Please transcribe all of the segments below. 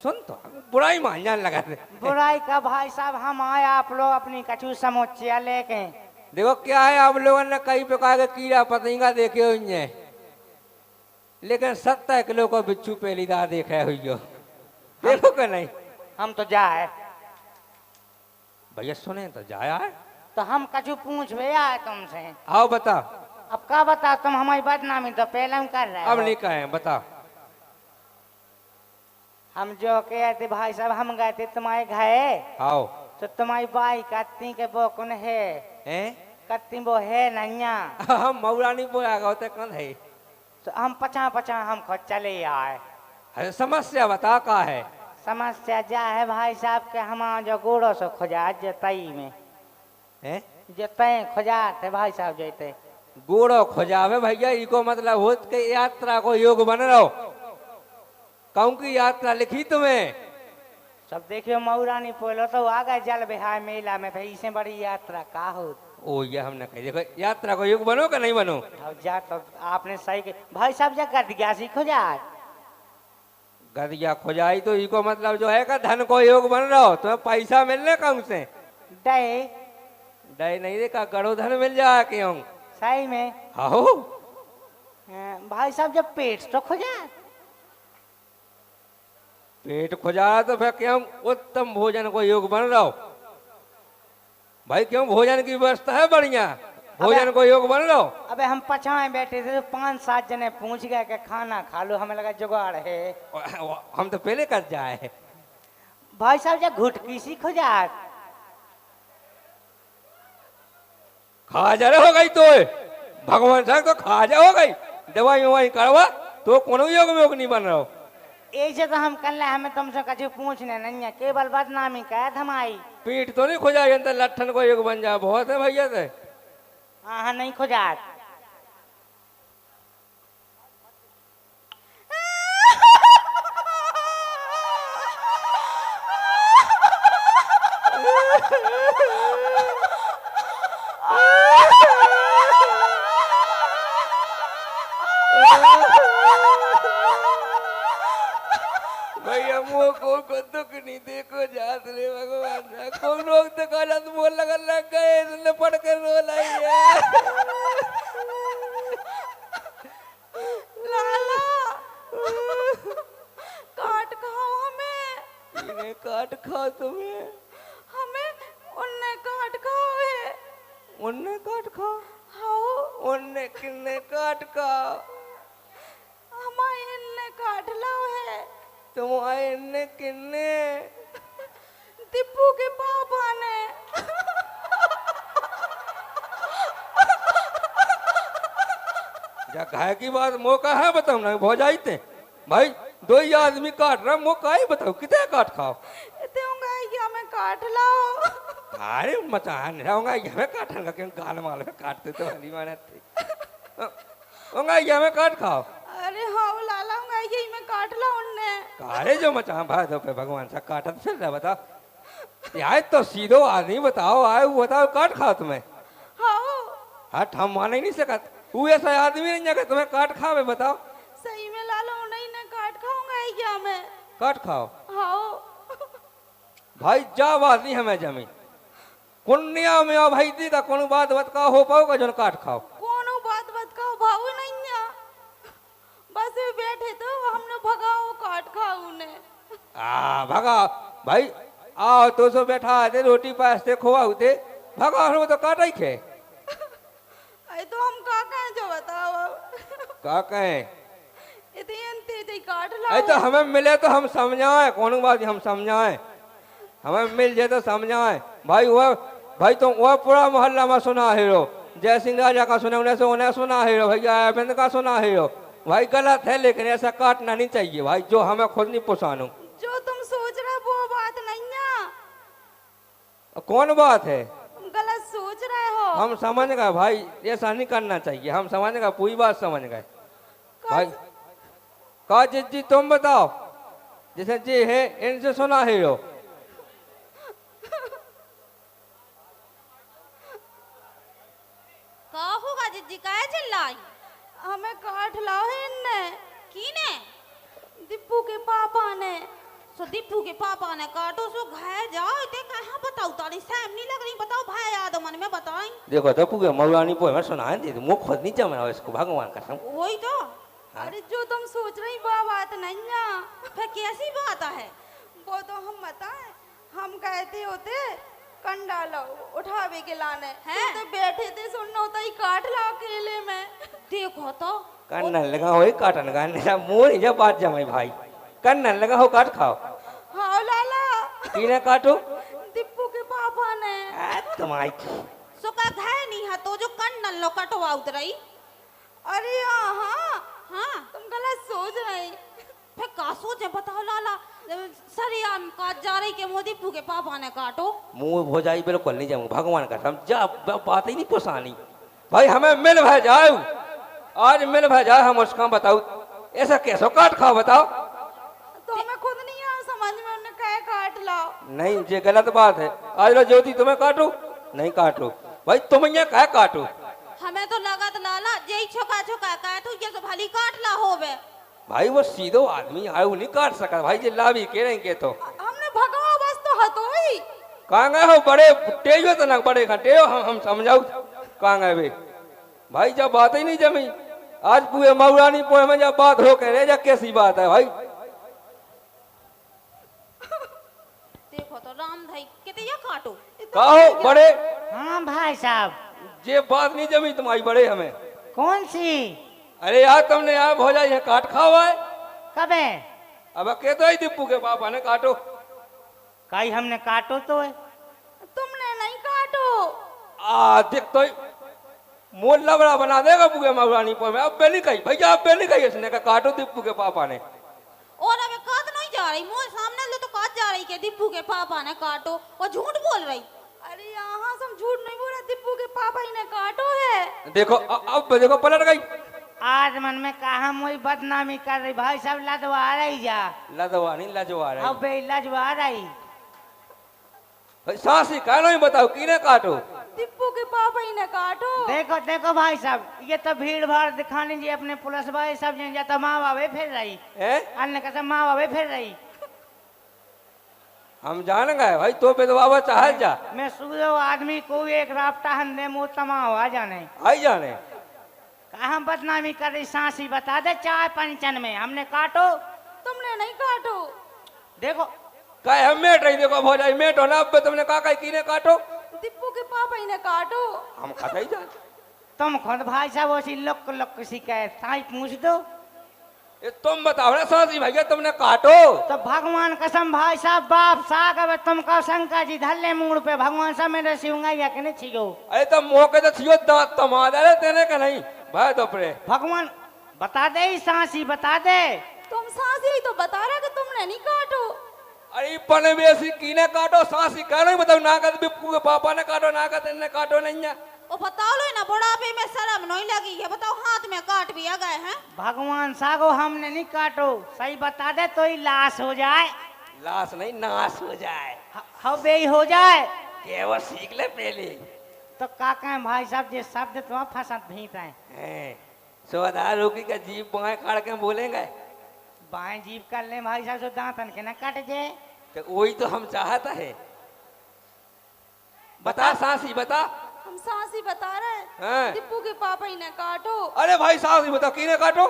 सुन तो बुराई मान जाने लगा थे। बुराई का भाई साहब हम आए आप लोग अपनी कछू समोचिया लेके। देखो क्या है, आप लोगों ने कई प्रकार के कीड़ा पतंगा देखे हुई हैं, लेकिन 70 किलो का बिच्छू पहलीदार देखा हुई हो। देखो कि नहीं? हम तो जाए भैया सुने तो जाया है। तो हम कछू पूछ भे आए तुमसे। आओ बता। अब क्या बता, तुम हमारी बदनामी तो पहले हम कर रहे अब हो। नहीं कहे, बता। हम जो कहते भाई साहब, हम गए थे तुम्हारे घर आओ। तो तुम्हारी बाई कत्ती के वो कौन है? हैं? कत्ती वो है नैया। हम मऊरा नहीं बोया गया होते कौन है? तो हम पचा पचा हम खुद चले आए। अरे समस्या बता का है? समस्या जा है भाई साहब के हमारा जो गोड़ों से खुजा जतई में हैं? जतई खुजा थे भाई साहब जैते गोड़ो खोजावे भैया, इको मतलब हो के यात्रा को योग बन रहो। कहूं की यात्रा लिखी तुम्हें? सब देखियो मऊरानी पोलो तो आ गए जल बिहार मेला में, भाई इससे बड़ी यात्रा का हो। ओ ये हमने कही, देखो यात्रा को योग बनो कि नहीं बनो? अब जा तो आपने सही के भाई साहब जा गद गया सी खुजा। गदिया खोजाई तो इको मतलब जो है का धन को योग बन रहो, तुम्हें पैसा मिलने कहूं से? डे डे नहीं देखा, गड़ो धन मिल जाए क्यों? सही में आओ। भाई साहब जब पेट तो खुजा। पेट खुजा तो फिर क्यों उत्तम भोजन को योग बन रहो भाई। क्यों भोजन की व्यवस्था है बढ़िया, भोजन को योग बन रहो। अबे हम पछाए बैठे थे तो 5-7 जने पूछ गए कि खाना खा लो, हमें लगा जुगाड़ है। हम तो पहले कर जाए। भाई साहब जब घुटकी सी खुजा। खाजा हो गई तो भगवान साहब तो खाजा हो गई, दवाई ववाई करवा तो कोनो योग में योग नहीं बन रहा। ऐसे तो हम कल हमें तुमसे कछु पूछने नहीं है, केवल बदनामी कैद हमारी। पीठ तो नहीं खुजा तो लट्ठन को योग बन जाए, बहुत है भैया से। हाँ नहीं खुजा। भैया मुँह को दुख नहीं देखो जात रे भगवान, कौन रोग तो काला तो बोल लग गए, इसने पढ़ कर रो लाई है। लाला काट खाओ हमें। इन्हें काट खाओ तुम्हें, हमें उन्ने काट खाओ है। उन्हें काट खाओ, हाओ उन्हें किन्ने काट खाओ, हमारे इन्ने काट लाओ है। तुम आए इन्ने किन्ने? दीपू के पापा ने। जा घाय की बात मौका है बताओ ना, भो जाते भाई। 2 ही आदमी काट रहा, मौका ही बताओ कितने काट खाओ। दूंगा ये हमें काट लाओ। अरे मचा रहूंगा ये हमें काटन क्यों, गाल माल में काटते तो हली माने थे होंगा ये हमें काट खाओ। अरे हाँ लाला होंगा ये मैं काट लाओ उन्ने। कारे जो मचा भाई दो पे भगवान सा काटत फिर रहा बताओ। यार तो सीधो आदमी बताओ, आए वो बताओ काट खाओ तुम्हें। हाओ हट हम मान ही नहीं सकत, वो ऐसा आदमी नहीं है तुम्हें काट खावे बताओ। सही में लाला नहीं ने काट खाऊंगा ये मैं। काट खाओ हाओ भाई, जा बात नहीं हमें जमी कुन्या में आ भाई दी का कोनो बात बतका हो पाओगा जो काट खाओ। कोनो बात का भाव नहीं है, बस वे बैठे तो हमने भगाओ काट खाओ ने। भगा भाई, आओ तो सो बैठा थे रोटी पास थे खोआ होते भगा हम तो काटा ही खे। अरे तो हम का कहें जो बताओ का कहें? इतने काट अरे लाओ। तो हमें मिले तो हम समझाए, कौन बात हम समझाए, हमें मिल जाए तो समझाए भाई। वह भाई तो वह पूरा मोहल्ला में सुना है रो, जय सिंह राजा का सुना, उन्हें सुना है रो भैया, अरविंद का सुना है रो भाई। गलत है लेकिन ऐसा काटना नहीं चाहिए भाई, जो हमें खुद नहीं पुसानो। जो तुम सोच रहे हो वो बात नहीं है। कौन बात है? गलत सोच रहे हो। हम समझ गए भाई, ऐसा नहीं करना चाहिए, हम समझ गए, पूरी बात समझ गए भाई। का जी तुम बताओ, जैसे जी है इनसे सुना है रो। का होगा जिज्जी का चिल्लाई? हमें काट लाओ है इनने। कीने? दीपू के पापा ने। सो दीपू के पापा ने काटो सो घाय जाओ ते कहाँ बताओ तारी सैम नहीं लग रही बताओ भाई याद मन में बताई देखो दीपू के मऊरानी पोए में सुना है दे मुंह खुद नहीं जमा इसको भगवान कसम। वही तो। अरे जो तुम सोच रही वो बात नहीं है। फिर कैसी बात है वो तो हम बताएं। हम कहते होते कंडा लो उठावे के लाने हैं तो बैठे थे सुनना होता ही काट ला अकेले में। देखो तो कन्नन लगा हो काटन गाने मुंह नहीं जब बात जमाई भाई कन्नन लगा हो काट खाओ। हाँ लाला किने काटो दीपू के पापा ने तुम्हारी सुका घाय नहीं है तो जो कंडन लो कटवा उतरई। अरे हाँ हाँ तुम गलत सोच रही। फिर का सोचे बताओ लाला सरियाम काट जा रही के मोदी दीपू के पापा ने काटो। मुंह हो जाई बिल्कुल नहीं जाऊंगा भगवान कसम जा बात ही नहीं पुसानी भाई हमें मिल भय जाओ आज मिल भय जाए हम उसका बताओ ऐसा कैसे काट खाओ बताओ। तो हमें खुद नहीं आ समझ में उन्हें कहे काट लाओ। नहीं ये गलत बात है आज लो ज्योति तुम्हें काटो नहीं काटो भाई तुम यहाँ कह काटो। हमें तो लगा तो लाला यही छोका छोका कहे तो ये तो भली काट ला होवे। भाई वो सीधो आदमी आयु नहीं काट सका भाई जे लाभी के रहे के तो हमने भगाओ बस तो हतो ही कहाँ गए हो बड़े टेजो तो ना बड़े घंटे हम समझाओ कहाँ गए वे भाई जब बात ही नहीं जमी आज पूरे मऊरानी पोए में जब बात हो कह रहे जा कैसी बात है भाई। देखो तो राम भाई कितने ये काटो कहो बड़े हाँ भाई साहब ये बात नहीं जमी तुम्हारी बड़े हमें कौन सी अरे यार तुमने यार भोजा ये काट खाओ है कब है अब कहते ही दीपू के पापा ने काटो कहीं हमने काटो तो है तुमने नहीं काटो। देख तो मोल लबड़ा बना देगा पूरे मऊरानी पोए में अब बेली कही भैया अब बेली कही इसने का काटो दीपू के पापा ने। और अबे काट नहीं जा रही मोर सामने ले तो काट जा रही के दीपू के पापा ने काटो और झूठ बोल रही। अरे यहाँ हम झूठ नहीं बोल रहे दीपू के पापा ही ने काटो है। देखो अब देखो पलट गई आज मन में कहा मोई बदनामी कर रही भाई साहब लदवा रही जा लदवा नहीं लजवा रही अब बे लजवा रही भाई सासी कहना ही बताओ किने काटो दीपू के पापा ही ने काटो। देखो देखो भाई साहब ये तो भीड़ भाड़ दिखाने जी अपने पुलिस भाई सब या तो माँ बाबे फिर रही है अन्य कसम माँ बाबे फिर रही हम जान गए भाई तो पे तो बाबा चाह जा मैं सूझो आदमी को एक राफ्ता हंदे मुँह तमा हुआ जाने आई जाने कहा बदनामी कर रही सांसी बता दे चाय पंचन में हमने काटो तुमने नहीं काटो। देखो कहे हम मेट रही देखो भौजाई मेट हो ना अब तुमने कहा किने काटो दीपू के पापा ही ने काटो। हम खाता ही जा तुम खुद भाई साहब उसी लोक लोक शिकायत साई पूछ दो ये तुम बताओ ना सासी भैया तुमने काटो तो भगवान कसम भाई साहब बाप साग अब तुम का शंकर जी धल्ले मूड पे भगवान सब मेरे सिंगा या के नहीं छिगो अरे तो मौके तो छियो दांत तमा दे तेने का नहीं भाई तो परे भगवान बता दे ही सांसी बता दे तुम सासी ही तो बता रहा कि तुमने नहीं काटो। अरे पने बेसी कीने काटो सासी कह नहीं बताओ ना का बिप्पू के पापा ने काटो ना का तेने काटो नहीं है वो बताओ लो ना बुढ़ापे में शर्म नहीं लगी है बताओ हाथ में काट भी आ गए हैं। भगवान सागो हमने नहीं काटो सही बता दे तो ही लाश हो जाए लाश नहीं नाश हो जाए हवे ही हो जाए ये वो सीख ले पहले तो का कहें भाई साहब जे शब्द तो फंसत भीत है सोदा रोकी का जीप बाएं काट के बोलेंगे बाएं जीप कर ले भाई साहब तो दांतन के न कट जाए तो वही तो हम चाहता है बता सासी बता हम सासी बता रहे हैं। हैं दीपू के पापा ही ने काटो। अरे भाई सासी बता किने काटो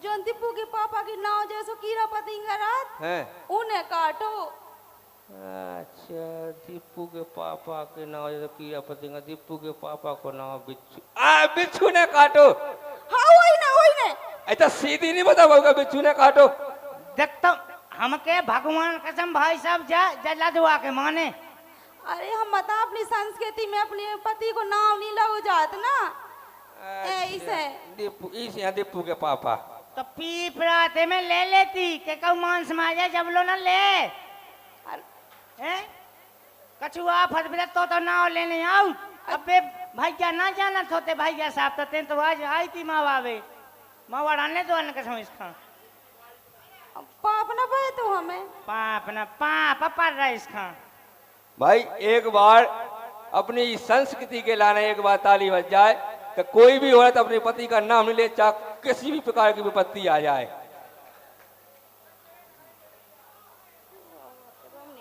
जो दीपू के पापा की नाव जैसो कीड़ा पतिंगा रात हैं उन्हें काटो। अच्छा दीपू के पापा के नाम जो कीड़ा पतिंगा दीपू के पापा को नाम बिच्छू बिच्छू ने काटो। हाँ वही ने ऐसा सीधी नहीं बता पाऊंगा बिच्छू ने काटो देखता हमके भगवान कसम भाई साहब जा जला दुआ के माने। अरे हम बता अपनी संस्कृति में अपने पति को नाम नहीं लगो जात ना ऐसे दीपू इस यहाँ दीपू के पापा तो पीप राते में ले लेती के कौ मांस माजा जब लो ना ले हैं कछुआ फट बिना तो नाव लेने आओ अबे भैया ना जाना होते भैया साहब तो तेन तो आज आई थी माँ बाबे माँ वाड़ाने तो अन्य कसम इसका पाप ना पाए तो हमें पाप ना पाप पड़ रहा इसका भाई एक बार अपनी संस्कृति के लाने एक बार ताली बज जाए तो कोई भी औरत अपने पति का नाम नहीं ले चाहे किसी भी प्रकार की विपत्ति आ जाए